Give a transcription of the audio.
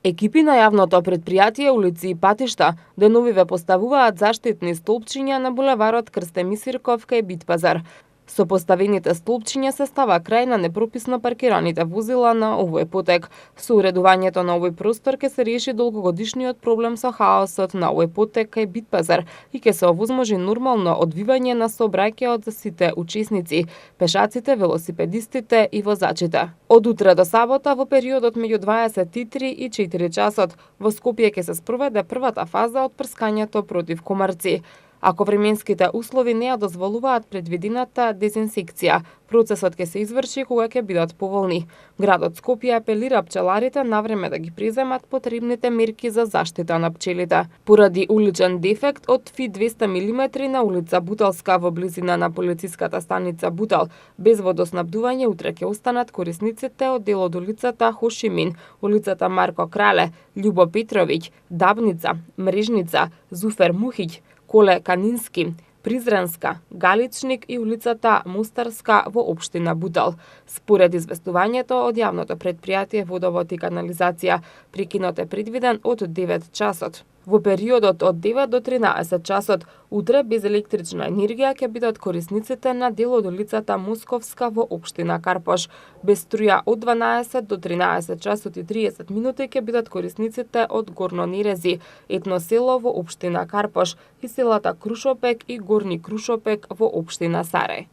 Екипи на јавното претпријатие улици и патишта деновиве поставуваат заштитни столпчиња на булеварот Крстеми Сирков кај Битпазар. Со поставените столпчиња се става крај на непрописно паркираните возила на овој потек. Со уредувањето на овој простор ќе се реши долгогодишниот проблем со хаосот на овој потек кај Битпазар и ќе се овозможи нормално одвивање на сообраќајот за сите учесници, пешаците, велосипедистите и возачите. Од утре до сабота во периодот меѓу 23 и 4 часот во Скопје ќе се спроведе првата фаза од прскањето против комарци. Ако временските услови не ја дозволуваат предвидената дезинсекција, процесот ќе се изврши кога ќе бидат поволни. Градот Скопје апелира пчеларите навреме да ги преземат потребните мерки за заштита на пчелите. Поради уличен дефект од фи 200 мм на улица Буталска во близина на полициската станица Бутал, без водоснабдување утре ќе останат корисниците од дел од улицата Хошимин, улицата Марко Крале, Љубо Петровиќ, Дабница, Мрежница, Зуфер Мухиќ, Коле Канински, Призранска, Галичник и улицата Мустарска во општина Бутал. Според известувањето од јавното претпријатие Водовод и канализација, прекинот е предвиден од 9 часот. Во периодот од 9 до 13 часот утре без електрична енергија ќе бидат корисниците на дел од улицата Московска во општина Карпош. Без струја од 12 до 13 часот и 30 минути ќе бидат корисниците од Горно Нерези, етно село во општина Карпош и селата Крушопек и Горни Крушопек во општина Сарај.